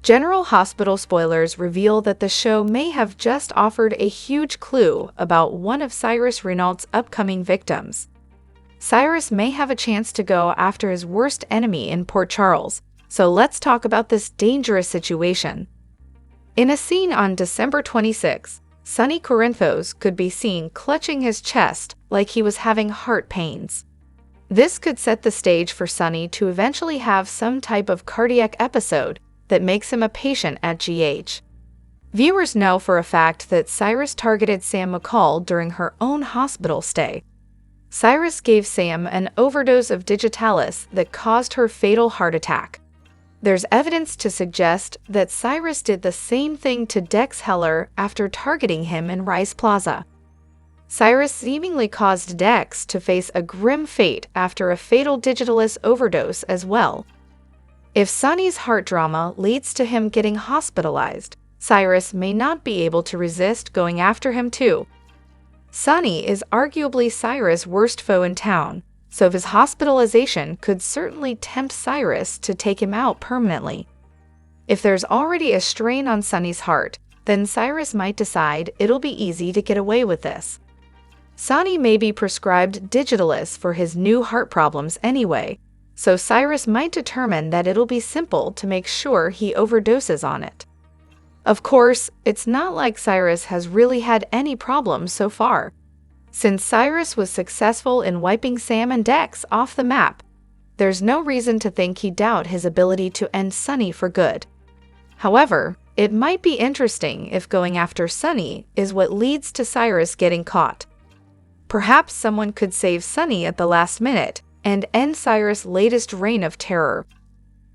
General Hospital spoilers reveal that the show may have just offered a huge clue about one of Cyrus Renault's upcoming victims. Cyrus may have a chance to go after his worst enemy in Port Charles, so let's talk about this dangerous situation. In a scene on December 26, Sonny Corinthos could be seen clutching his chest like he was having heart pains. This could set the stage for Sonny to eventually have some type of cardiac episode that makes him a patient at GH. Viewers know for a fact that Cyrus targeted Sam McCall during her own hospital stay. Cyrus gave Sam an overdose of DIGITALIS that caused her fatal heart attack. There's evidence to suggest that Cyrus did the same thing to Dex Heller after targeting him in Rice Plaza. Cyrus seemingly caused Dex to face a grim fate after a fatal DIGITALIS overdose as well. If Sonny's heart drama leads to him getting hospitalized, Cyrus may not be able to resist going after him too. Sonny is arguably Cyrus' worst foe in town, so his hospitalization could certainly tempt Cyrus to take him out permanently. If there's already a strain on Sonny's heart, then Cyrus might decide it'll be easy to get away with this. Sonny may be prescribed DIGITALIS for his new heart problems anyway, so Cyrus might determine that it'll be simple to make sure he overdoses on it. Of course, it's not like Cyrus has really had any problems so far. Since Cyrus was successful in wiping Sam and Dex off the map, there's no reason to think he'd doubt his ability to end Sonny for good. However, it might be interesting if going after Sonny is what leads to Cyrus getting caught. Perhaps someone could save Sonny at the last minute and end Cyrus' latest reign of terror.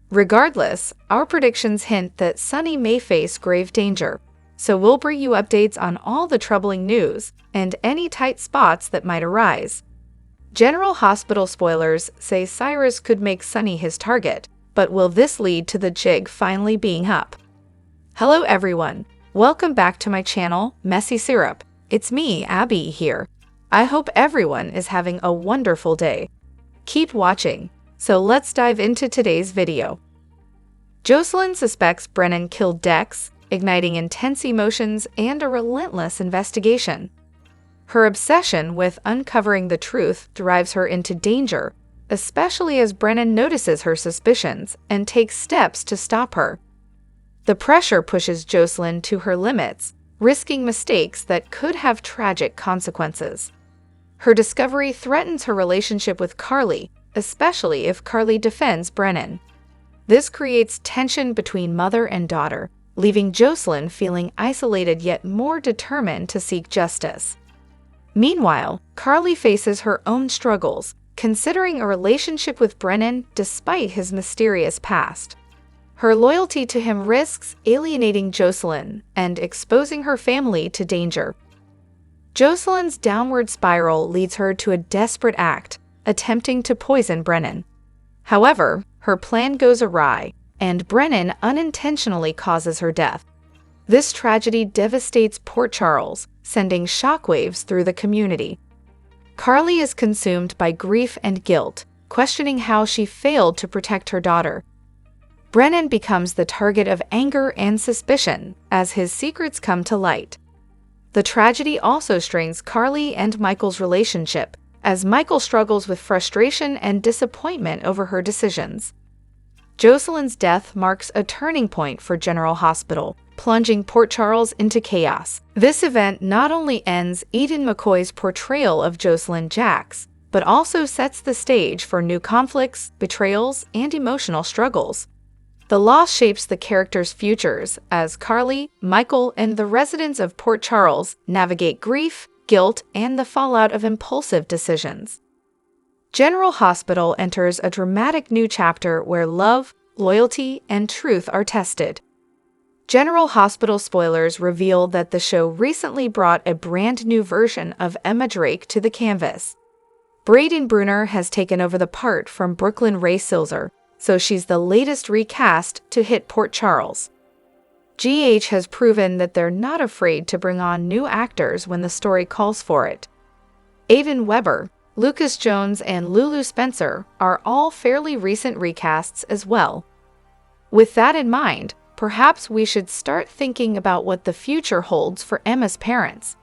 Regardless, our predictions hint that Sonny may face grave danger, so we'll bring you updates on all the troubling news and any tight spots that might arise. General Hospital spoilers say Cyrus could make Sonny his target, but will this lead to the jig finally being up? Hello everyone, welcome back to my channel, Messy Syrup. It's me, Abby, here. I hope everyone is having a wonderful day. Keep watching, so let's dive into today's video. Jocelyn suspects Brennan killed Dex, igniting intense emotions and a relentless investigation. Her obsession with uncovering the truth drives her into danger, especially as Brennan notices her suspicions and takes steps to stop her. The pressure pushes Jocelyn to her limits, risking mistakes that could have tragic consequences. Her discovery threatens her relationship with Carly, especially if Carly defends Brennan. This creates tension between mother and daughter, leaving Jocelyn feeling isolated yet more determined to seek justice. Meanwhile, Carly faces her own struggles, considering a relationship with Brennan despite his mysterious past. Her loyalty to him risks alienating Jocelyn and exposing her family to danger. Jocelyn's downward spiral leads her to a desperate act, attempting to poison Brennan. However, her plan goes awry, and Brennan unintentionally causes her death. This tragedy devastates Port Charles, sending shockwaves through the community. Carly is consumed by grief and guilt, questioning how she failed to protect her daughter. Brennan becomes the target of anger and suspicion as his secrets come to light. The tragedy also strains Carly and Michael's relationship, as Michael struggles with frustration and disappointment over her decisions. Jocelyn's death marks a turning point for General Hospital, plunging Port Charles into chaos. This event not only ends Aidan McCoy's portrayal of Jocelyn Jacks, but also sets the stage for new conflicts, betrayals, and emotional struggles. The loss shapes the characters' futures as Carly, Michael, and the residents of Port Charles navigate grief, guilt, and the fallout of impulsive decisions. General Hospital enters a dramatic new chapter where love, loyalty, and truth are tested. General Hospital spoilers reveal that the show recently brought a brand new version of Emma Drake to the canvas. Braden Bruner has taken over the part from Brooklyn Ray Silzer, so she's the latest recast to hit Port Charles. GH has proven that they're not afraid to bring on new actors when the story calls for it. Avon Weber, Lucas Jones, and Lulu Spencer are all fairly recent recasts as well. With that in mind, perhaps we should start thinking about what the future holds for Emma's parents.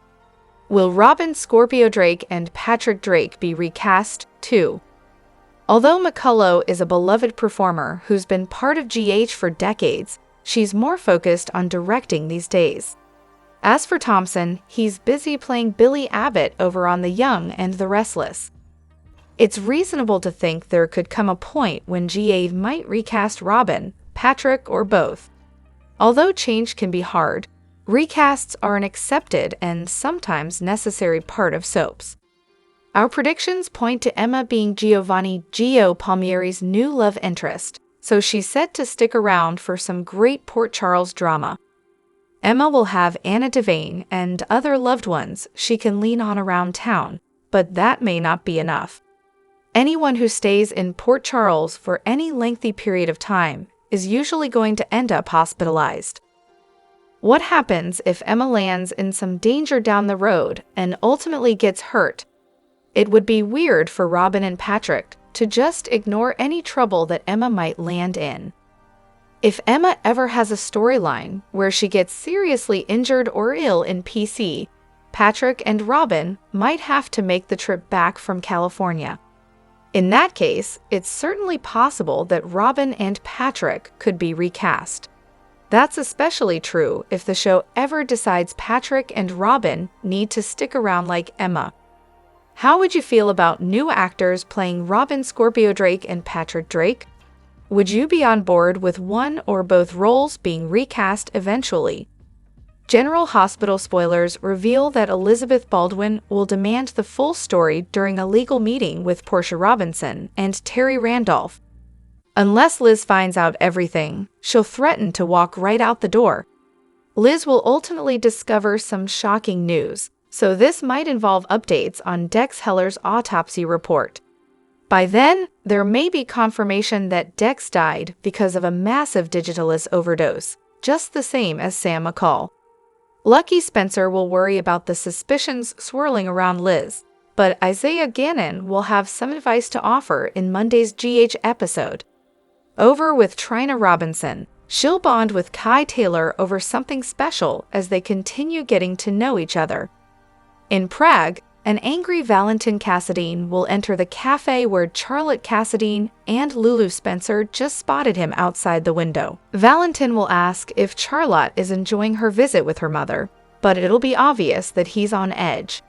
Will Robin Scorpio Drake and Patrick Drake be recast, too? Although McCullough is a beloved performer who's been part of GH for decades, she's more focused on directing these days. As for Thompson, he's busy playing Billy Abbott over on The Young and the Restless. It's reasonable to think there could come a point when GA might recast Robin, Patrick, or both. Although change can be hard, recasts are an accepted and sometimes necessary part of soaps. Our predictions point to Emma being Giovanni Gio Palmieri's new love interest, so she's set to stick around for some great Port Charles drama. Emma will have Anna Devane and other loved ones she can lean on around town, but that may not be enough. Anyone who stays in Port Charles for any lengthy period of time is usually going to end up hospitalized. What happens if Emma lands in some danger down the road and ultimately gets hurt? It would be weird for Robin and Patrick to just ignore any trouble that Emma might land in. If Emma ever has a storyline where she gets seriously injured or ill in PC, Patrick and Robin might have to make the trip back from California. In that case, it's certainly possible that Robin and Patrick could be recast. That's especially true if the show ever decides Patrick and Robin need to stick around like Emma. How would you feel about new actors playing Robin Scorpio Drake and Patrick Drake? Would you be on board with one or both roles being recast eventually? General Hospital spoilers reveal that Elizabeth Baldwin will demand the full story during a legal meeting with Portia Robinson and Terry Randolph. Unless Liz finds out everything, she'll threaten to walk right out the door. Liz will ultimately discover some shocking news, so this might involve updates on Dex Heller's autopsy report. By then, there may be confirmation that Dex died because of a massive DIGITALIS overdose, just the same as Sam McCall. Lucky Spencer will worry about the suspicions swirling around Liz, but Isaiah Gannon will have some advice to offer in Monday's GH episode. Over with Trina Robinson, she'll bond with Kai Taylor over something special as they continue getting to know each other. In Prague, an angry Valentin Cassadine will enter the cafe where Charlotte Cassadine and Lulu Spencer just spotted him outside the window. Valentin will ask if Charlotte is enjoying her visit with her mother, but it'll be obvious that he's on edge.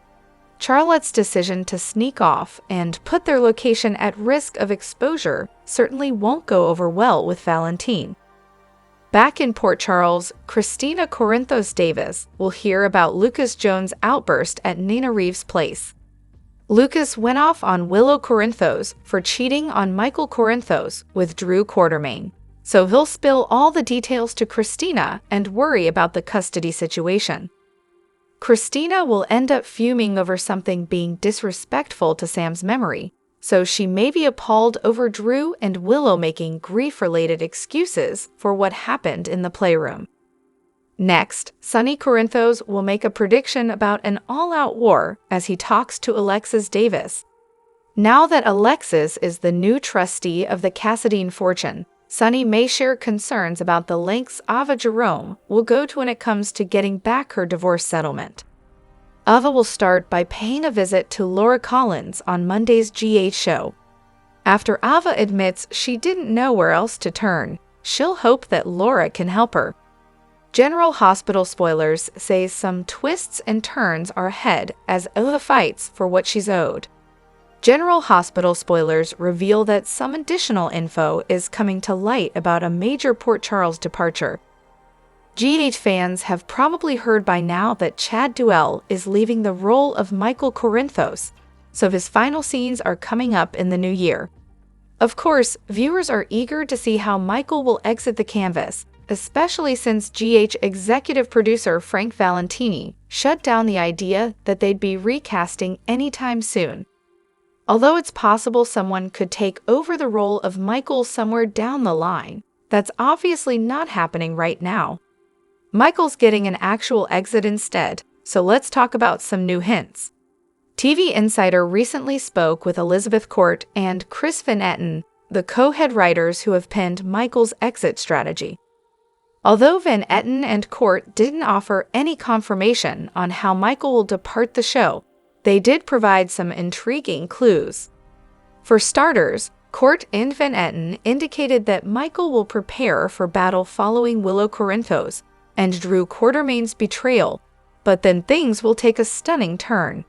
Charlotte's decision to sneak off and put their location at risk of exposure certainly won't go over well with Valentin. Back in Port Charles, Christina Corinthos Davis will hear about Lucas Jones' outburst at Nina Reeves' place. Lucas went off on Willow Corinthos for cheating on Michael Corinthos with Drew Quartermain, so he'll spill all the details to Christina and worry about the custody situation. Christina will end up fuming over something being disrespectful to Sam's memory, so she may be appalled over Drew and Willow making grief-related excuses for what happened in the playroom. Next, Sonny Corinthos will make a prediction about an all-out war as he talks to Alexis Davis. Now that Alexis is the new trustee of the Cassadine fortune, Sonny may share concerns about the lengths Ava Jerome will go to when it comes to getting back her divorce settlement. Ava will start by paying a visit to Laura Collins on Monday's GH show. After Ava admits she didn't know where else to turn, she'll hope that Laura can help her. General Hospital spoilers say some twists and turns are ahead as Ava fights for what she's owed. General Hospital spoilers reveal that some additional info is coming to light about a major Port Charles departure. GH fans have probably heard by now that Chad Duell is leaving the role of Michael Corinthos, so his final scenes are coming up in the new year. Of course, viewers are eager to see how Michael will exit the canvas, especially since GH executive producer Frank Valentini shut down the idea that they'd be recasting anytime soon. Although it's possible someone could take over the role of Michael somewhere down the line, that's obviously not happening right now. Michael's getting an actual exit instead, so let's talk about some new hints. TV Insider recently spoke with Elizabeth Court and Chris Van Etten, the co-head writers who have penned Michael's exit strategy. Although Van Etten and Court didn't offer any confirmation on how Michael will depart the show, they did provide some intriguing clues. For starters, Court and Van Etten indicated that Michael will prepare for battle following ვილαι龄 and Drew Quartermain's betrayal, but then things will take a stunning turn.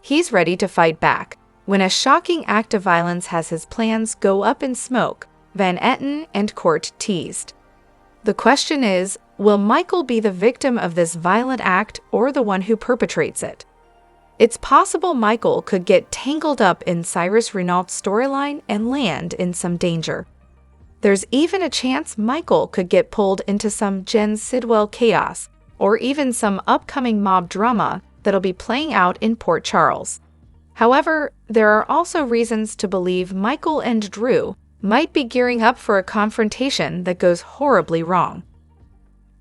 He's ready to fight back when a shocking act of violence has his plans go up in smoke, Van Etten and Court teased. The question is, will Michael be the victim of this violent act or the one who perpetrates it? It's possible Michael could get tangled up in Cyrus Renault's storyline and land in some danger. There's even a chance Michael could get pulled into some Jen Sidwell chaos, or even some upcoming mob drama that'll be playing out in Port Charles. However, there are also reasons to believe Michael and Drew might be gearing up for a confrontation that goes horribly wrong.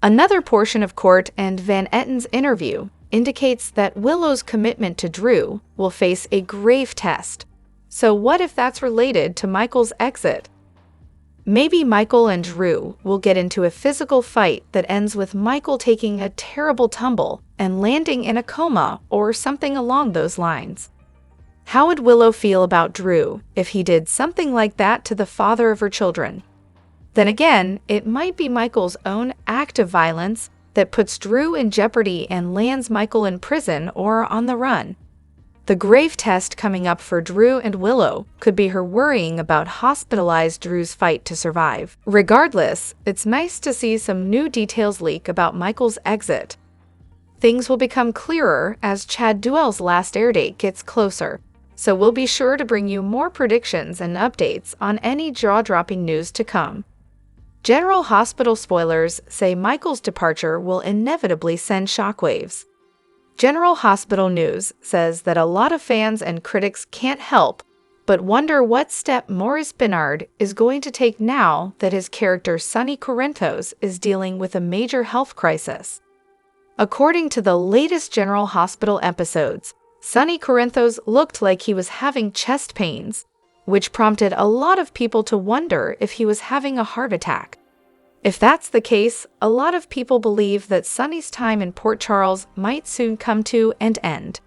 Another portion of Court and Van Etten's interview indicates that Willow's commitment to Drew will face a grave test. So what if that's related to Michael's exit? Maybe Michael and Drew will get into a physical fight that ends with Michael taking a terrible tumble and landing in a coma or something along those lines. How would Willow feel about Drew if he did something like that to the father of her children? Then again, it might be Michael's own act of violence that puts Drew in jeopardy and lands Michael in prison or on the run. The grave test coming up for Drew and Willow could be her worrying about hospitalized Drew's fight to survive. Regardless, it's nice to see some new details leak about Michael's exit. Things will become clearer as Chad Duell's last airdate gets closer, so we'll be sure to bring you more predictions and updates on any jaw-dropping news to come. General Hospital spoilers say Michael's departure will inevitably send shockwaves. General Hospital News says that a lot of fans and critics can't help but wonder what step Jourdain is going to take now that his character Sonny Jourdain is dealing with a major health crisis. According to the latest General Hospital episodes, Sonny Jourdain looked like he was having chest pains, which prompted a lot of people to wonder if he was having a heart attack. If that's the case, a lot of people believe that Sonny's time in Port Charles might soon come to an end.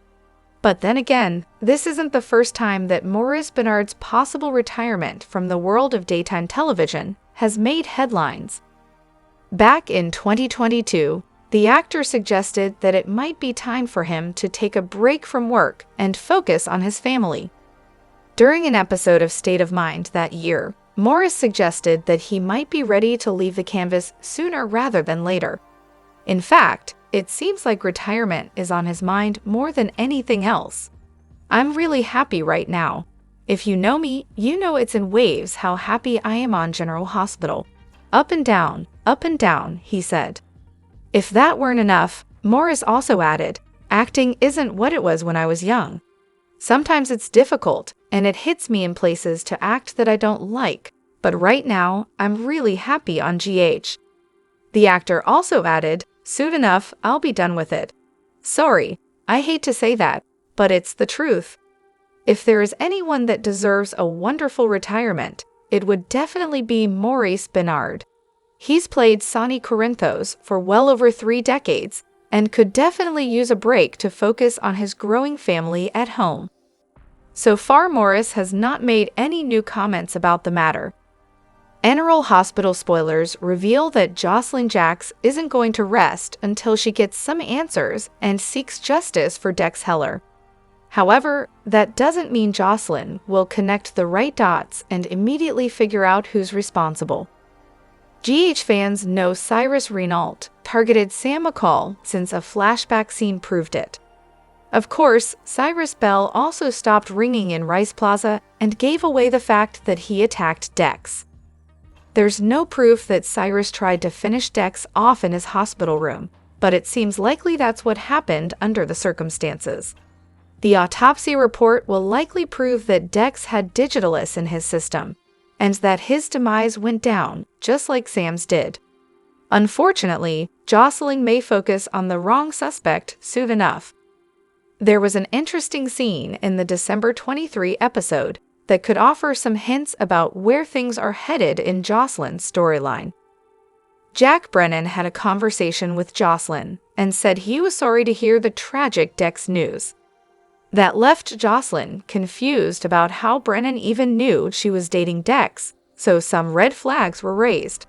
But then again, this isn't the first time that Maurice Benard's possible retirement from the world of daytime television has made headlines. Back in 2022, the actor suggested that it might be time for him to take a break from work and focus on his family. During an episode of State of Mind that year, Maurice suggested that he might be ready to leave the canvas sooner rather than later. In fact, it seems like retirement is on his mind more than anything else. I'm really happy right now. If you know me, you know it's in waves how happy I am on General Hospital. Up and down, he said. If that weren't enough, Maurice also added, acting isn't what it was when I was young. Sometimes it's difficult, and it hits me in places to act that I don't like, but right now, I'm really happy on GH. The actor also added, soon enough, I'll be done with it. Sorry, I hate to say that, but it's the truth. If there is anyone that deserves a wonderful retirement, it would definitely be Maurice Benard. He's played Sonny Jourdain for well over 3 decades, and could definitely use a break to focus on his growing family at home. So far, Maurice has not made any new comments about the matter. General Hospital spoilers reveal that Jocelyn Jacks isn't going to rest until she gets some answers and seeks justice for Dex Heller. However, that doesn't mean Jocelyn will connect the right dots and immediately figure out who's responsible. GH fans know Cyrus Renault targeted Sam McCall since a flashback scene proved it. Of course, Cyrus Bell also stopped ringing in Rice Plaza and gave away the fact that he attacked Dex. There's no proof that Cyrus tried to finish Dex off in his hospital room, but it seems likely that's what happened under the circumstances. The autopsy report will likely prove that Dex had DIGITALIS in his system, and that his demise went down, just like Sam's did. Unfortunately, Jocelyn may focus on the wrong suspect soon enough. There was an interesting scene in the December 23 episode that could offer some hints about where things are headed in Jocelyn's storyline. Jack Brennan had a conversation with Jocelyn and said he was sorry to hear the tragic Dex news. That left Jocelyn confused about how Brennan even knew she was dating Dex, so some red flags were raised.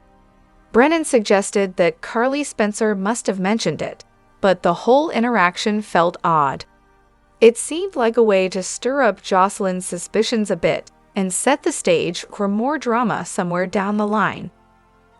Brennan suggested that Carly Spencer must have mentioned it, but the whole interaction felt odd. It seemed like a way to stir up Jocelyn's suspicions a bit and set the stage for more drama somewhere down the line.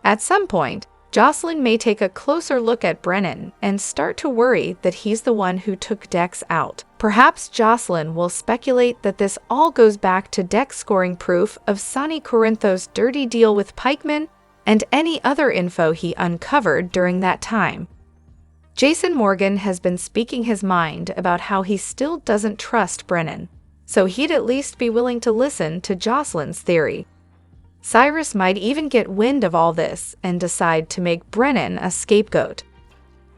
At some point, Jocelyn may take a closer look at Brennan and start to worry that he's the one who took Dex out. Perhaps Jocelyn will speculate that this all goes back to Dex scoring proof of Sonny Corinthos' dirty deal with Pikeman and any other info he uncovered during that time. Jason Morgan has been speaking his mind about how he still doesn't trust Brennan, so he'd at least be willing to listen to Jocelyn's theory. Cyrus might even get wind of all this and decide to make Brennan a scapegoat.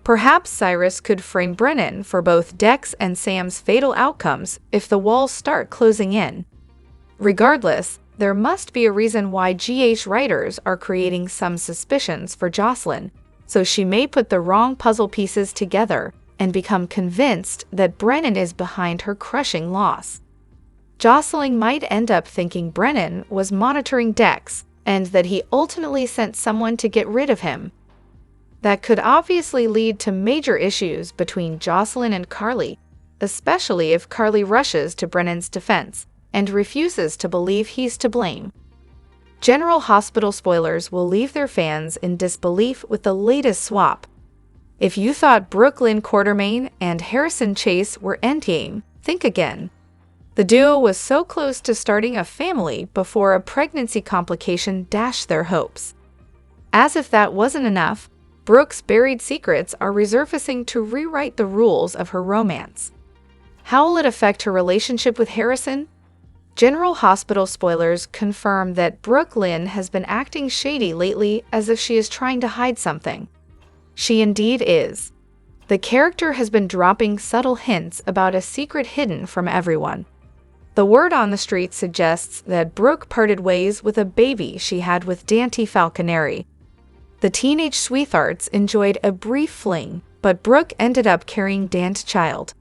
Perhaps Cyrus could frame Brennan for both Dex and Sam's fatal outcomes if the walls start closing in. Regardless, there must be a reason why GH writers are creating some suspicions for Jocelyn, so she may put the wrong puzzle pieces together and become convinced that Brennan is behind her crushing loss. Jocelyn might end up thinking Brennan was monitoring Dex and that he ultimately sent someone to get rid of him. That could obviously lead to major issues between Jocelyn and Carly, especially if Carly rushes to Brennan's defense and refuses to believe he's to blame. General Hospital spoilers will leave their fans in disbelief with the latest swap. If you thought Brooklyn Quartermain and Harrison Chase were endgame, think again. The duo was so close to starting a family before a pregnancy complication dashed their hopes. As if that wasn't enough, Brooke's buried secrets are resurfacing to rewrite the rules of her romance. How will it affect her relationship with Harrison? General Hospital spoilers confirm that Brooke Lynn has been acting shady lately, as if she is trying to hide something. She indeed is. The character has been dropping subtle hints about a secret hidden from everyone. The word on the street suggests that Brooke parted ways with a baby she had with Dante Falconeri. The teenage sweethearts enjoyed a brief fling, but Brooke ended up carrying Dante's child.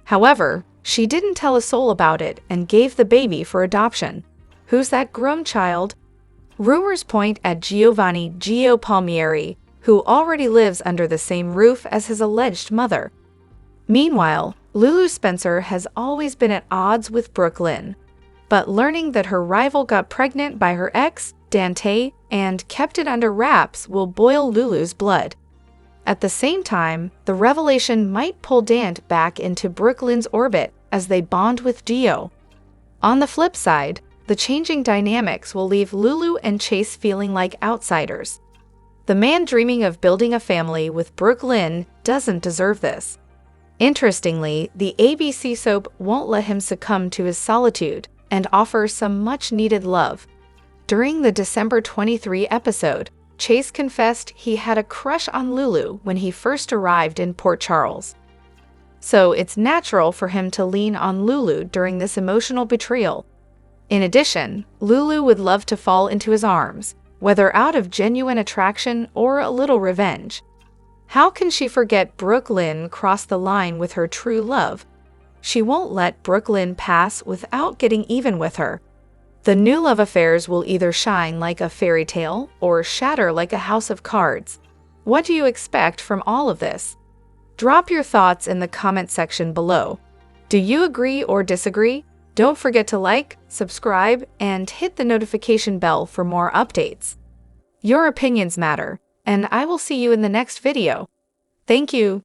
However, she didn't tell a soul about it and gave the baby for adoption. Who's that grown child? Rumors point at Giovanni Gio Palmieri, who already lives under the same roof as his alleged mother. Meanwhile, Lulu Spencer has always been at odds with Brooke Lynn, but learning that her rival got pregnant by her ex, Dante, and kept it under wraps will boil Lulu's blood. At the same time, the revelation might pull Dante back into Brooke Lynn's orbit as they bond with Dio. On the flip side, the changing dynamics will leave Lulu and Chase feeling like outsiders. The man dreaming of building a family with Brooke Lynn doesn't deserve this. Interestingly, the ABC soap won't let him succumb to his solitude and offers some much-needed love. During the December 23 episode, Chase confessed he had a crush on Lulu when he first arrived in Port Charles. So it's natural for him to lean on Lulu during this emotional betrayal. In addition, Lulu would love to fall into his arms, whether out of genuine attraction or a little revenge. How can she forget Brooke Lynn crossed the line with her true love? She won't let Brooke Lynn pass without getting even with her. The new love affairs will either shine like a fairy tale or shatter like a house of cards. What do you expect from all of this? Drop your thoughts in the comment section below. Do you agree or disagree? Don't forget to like, subscribe, and hit the notification bell for more updates. Your opinions matter, and I will see you in the next video. Thank you.